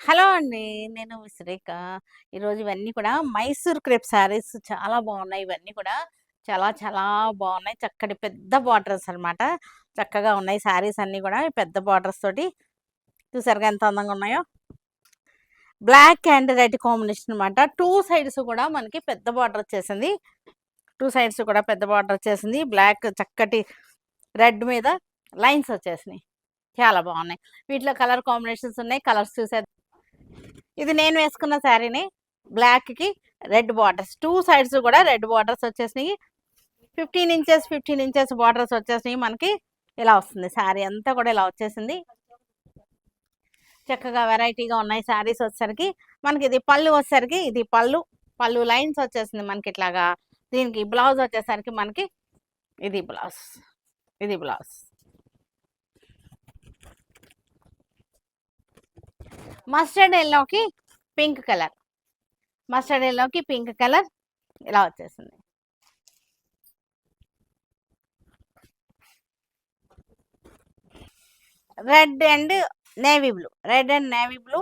Hello అండి. నేను సురేఖ. ఈరోజు ఇవన్నీ కూడా మైసూర్ క్రేప్ శారీస్ చాలా బాగున్నాయి. ఇవన్నీ కూడా చాలా చాలా బాగున్నాయి. చక్కటి పెద్ద బార్డర్స్ అనమాట. చక్కగా ఉన్నాయి శారీస్ అన్నీ కూడా పెద్ద బార్డర్స్ తోటి. చూసారుగా ఎంత అందంగా ఉన్నాయో. బ్లాక్ అండ్ రెడ్ కాంబినేషన్ అనమాట. 2 సైడ్స్ కూడా మనకి పెద్ద బార్డర్ వచ్చేసింది. 2 సైడ్స్ కూడా పెద్ద బార్డర్ వచ్చేసింది. బ్లాక్ చక్కటి రెడ్ మీద లైన్స్ వచ్చేసినాయి. చాలా బాగున్నాయి. వీటిలో కలర్ కాంబినేషన్స్ ఉన్నాయి. కలర్స్ చూసే ఇది నేను వేసుకున్న శారీని. బ్లాక్కి రెడ్ బార్డర్స్ 2 సైడ్స్ కూడా రెడ్ బార్డర్స్ వచ్చేసినాయి. 15 ఇంచెస్ బార్డర్స్ వచ్చేసినాయి. మనకి ఇలా వస్తుంది శారీ అంతా కూడా ఇలా వచ్చేసింది. చక్కగా వెరైటీగా ఉన్నాయి శారీస్ వచ్చేసరికి. మనకి ఇది పళ్ళు వచ్చేసరికి ఇది పళ్ళు లైన్స్ వచ్చేసింది మనకి ఇట్లాగా. దీనికి బ్లౌజ్ వచ్చేసరికి మనకి ఇది బ్లౌజ్ మస్టర్డ్ ఎల్లోకి పింక్ కలర్ ఇలా వచ్చేసింది. రెడ్ అండ్ నేవీ బ్లూ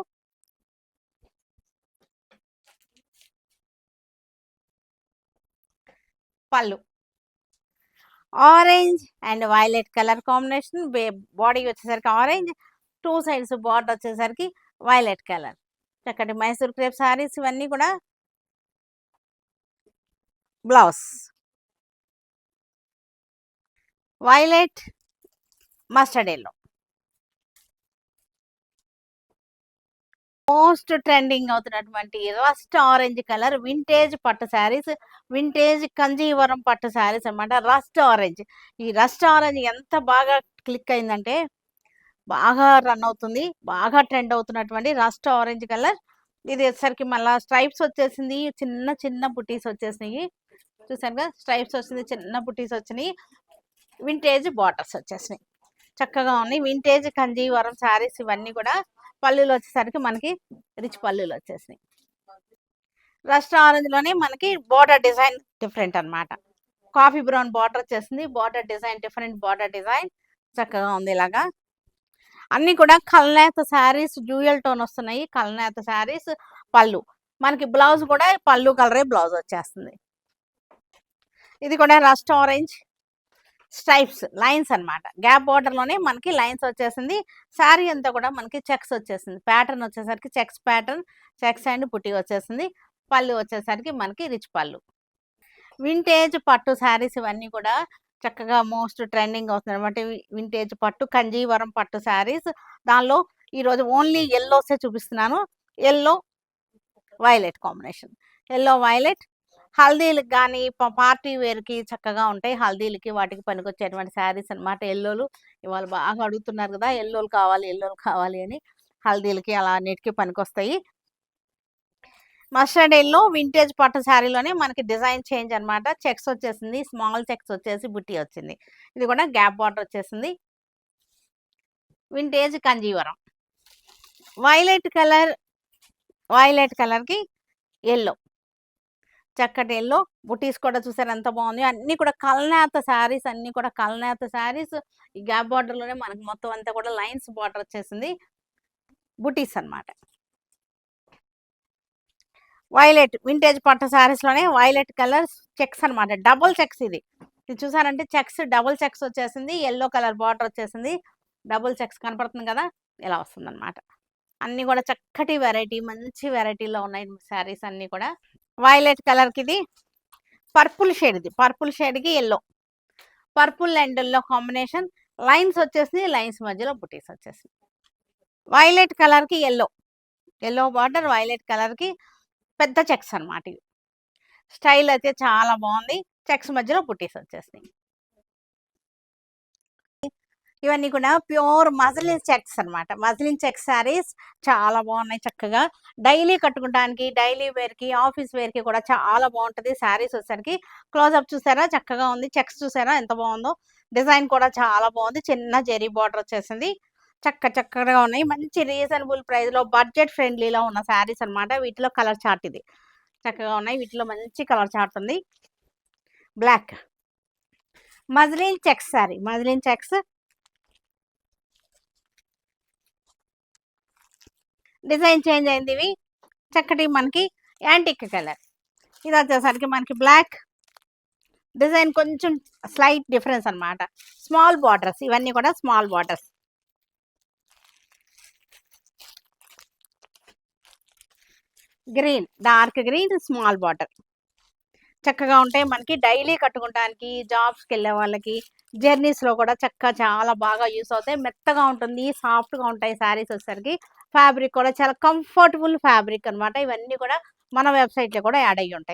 పళ్ళు. Orange and violet colour combination. Body వచ్చేసరికి ఆరెంజ్. 2 సైడ్స్ బార్డర్ వచ్చేసరికి వైలెట్ కలర్. చక్కటి మైసూర్ క్రేప్ శారీస్ ఇవన్నీ కూడా. Blouse violet mustard yellow. Most trending అవుతున్నటువంటి రస్ట్ ఆరెంజ్ కలర్ వింటేజ్ పట్టు శారీస్. వింటేజ్ కంజీవరం పట్టు శారీస్ అన్నమాట. Rust orange. ఈ రస్ట్ ఆరెంజ్ ఎంత బాగా క్లిక్ అయిందంటే బాగా రన్ అవుతుంది. బాగా ట్రెండ్ అవుతున్నటువంటి రస్ట్ ఆరెంజ్ కలర్. ఇది వచ్చేసరికి మళ్ళీ స్ట్రైప్స్ వచ్చేసింది. చిన్న చిన్న బుటీస్ వచ్చేసినాయి. చూసారుగా స్ట్రైప్స్ వచ్చింది. చిన్న బుటీస్ వచ్చినాయి. వింటేజ్ బార్డర్స్ వచ్చేసినాయి. చక్కగా ఉన్నాయి. వింటేజ్ కంజీవరం శారీస్ ఇవన్నీ కూడా. పళ్ళులు వచ్చేసరికి మనకి రిచ్ పళ్ళులు వచ్చేసినాయి. రస్ట్ ఆరెంజ్ లోనే మనకి బార్డర్ డిజైన్ డిఫరెంట్ అన్నమాట. కాఫీ బ్రౌన్ బార్డర్ వచ్చేసింది. Border design different border design చక్కగా ఉంది. ఇలాగా అన్ని కూడా కల్నేత శారీస్ డ్యూయల్ టోన్ వస్తున్నాయి. కల్నేత శారీస్ పళ్ళు. మనకి బ్లౌజ్ కూడా పళ్ళు కలరే బ్లౌజ్ వచ్చేస్తుంది. ఇది కూడా రస్ట్ ఆరెంజ్ స్ట్రైప్స్ లైన్స్ అన్నమాట. గ్యాప్ బార్డర్ లోనే మనకి లైన్స్ వచ్చేసింది. శారీ అంతా కూడా మనకి చెక్స్ వచ్చేసింది. ప్యాటర్న్ వచ్చేసరికి చెక్స్ ప్యాటర్న్. చెక్స్ అండ్ పుట్టి వచ్చేసింది. పళ్ళు వచ్చేసరికి మనకి రిచ్ పళ్ళు. వింటేజ్ పట్టు శారీస్ ఇవన్నీ కూడా చక్కగా మోస్ట్ ట్రెండింగ్ అవుతుంది అనమాట. వింటేజ్ పట్టు కంజీవరం పట్టు శారీస్. దానిలో ఈరోజు ఓన్లీ ఎల్లోసే చూపిస్తున్నాను. Yellow violet combination. Yellow violet హల్దీలకు కానీ పార్టీ వేర్కి చక్కగా ఉంటాయి. హల్దీలకి వాటికి పనికొచ్చేటువంటి శారీస్ అనమాట. ఎల్లోలు ఇవాళ బాగా అడుగుతున్నారు కదా, ఎల్లోలు కావాలి అని. హల్దీలకి అలా అన్నిటికీ పనికొస్తాయి. మస్టర్డ్ ఎల్లో వింటేజ్ పట్టు శారీలోనే మనకి డిజైన్ చేంజ్ అనమాట. చెక్స్ వచ్చేసింది. స్మాల్ చెక్స్ వచ్చేసి బుట్టి వచ్చింది. ఇది కూడా గ్యాప్ బార్డర్ వచ్చేసింది. వింటేజ్ కంజీవరం. వైలెట్ కలర్కి ఎల్లో. చక్కటి ఎల్లో బుటీస్ కూడా చూసారు ఎంత బాగుంది. అన్ని కూడా కల్నేత శారీస్. ఈ గ్యాప్ బార్డర్లోనే మనకి మొత్తం అంతా కూడా లైన్స్ బార్డర్ వచ్చేసింది. బుటీస్ అన్నమాట. వైలెట్ వింటేజ్ పట్టు శారీస్ లోనే వైలెట్ కలర్ చెక్స్ అన్నమాట. Double checks. ఇది చూసారంటే చెక్స్ డబుల్ చెక్స్ వచ్చేసింది. ఎల్లో కలర్ బార్డర్ వచ్చేసింది. డబుల్ చెక్స్ కనపడుతుంది కదా, ఇలా వస్తుంది అనమాట. అన్ని కూడా చక్కటి వెరైటీ, మంచి వెరైటీలో ఉన్నాయి శారీస్ అన్ని కూడా. వైలెట్ కలర్కి ఇది పర్పుల్ షేడ్కి ఎల్లో. Purple and yellow combination. Lines వచ్చేసి లైన్స్ మధ్యలో బుటీస్ వచ్చేసింది. వైలెట్ కలర్కి ఎల్లో బార్డర్. వైలెట్ కలర్కి పెద్ద చెక్స్ అనమాట. ఇవి స్టైల్ అయితే చాలా బాగుంది. చెక్స్ మధ్యలో బుటీస్ వచ్చేసినాయి. ఇవన్నీ కూడా ప్యూర్ మజిలిన్ చెక్స్ అనమాట. మజిలిన్ చెక్స్ శారీస్ చాలా బాగున్నాయి. చక్కగా డైలీ కట్టుకోవడానికి, డైలీ వేర్కి, ఆఫీస్ వేర్కి కూడా చాలా బాగుంటుంది. శారీస్ వచ్చేసరికి క్లోజ్అప్ చూసారా చక్కగా ఉంది. చెక్స్ చూసారా ఎంత బాగుందో. డిజైన్ కూడా చాలా బాగుంది. చిన్న జెరీ బార్డర్ వచ్చేసింది. చక్కగా ఉన్నాయి. మంచి రీజనబుల్ ప్రైస్ లో బడ్జెట్ ఫ్రెండ్లీలో ఉన్న శారీస్ అనమాట. వీటిలో కలర్ చార్ట్ ఇది చక్కగా ఉన్నాయి. వీటిలో మంచి కలర్ చార్ట్ ఉంది. బ్లాక్ మజిలిన్ చెక్స్ శారీ. మజిలిన్ చెక్స్ డిజైన్ చేంజ్ అయింది ఇవి. చక్కటి మనకి యాంటిక్ కలర్. ఇది వచ్చేసరికి మనకి బ్లాక్ డిజైన్ కొంచెం స్లైట్ డిఫరెన్స్ అన్నమాట. స్మాల్ బార్డర్స్ ఇవన్నీ కూడా small borders. Green, dark green small border. చక్కగా ఉంటాయి మనకి డైలీ కట్టుకుంటానికి, జాబ్స్కి వెళ్ళే వాళ్ళకి, జర్నీస్లో కూడా చక్కగా చాలా బాగా యూస్ అవుతాయి. మెత్తగా ఉంటుంది, సాఫ్ట్గా ఉంటాయి శారీస్ వచ్చేసరికి. ఫ్యాబ్రిక్ కూడా చాలా కంఫర్టబుల్ ఫ్యాబ్రిక్ అన్నమాట. ఇవన్నీ కూడా మన వెబ్సైట్లో కూడా యాడ్ అయ్యి ఉంటాయి.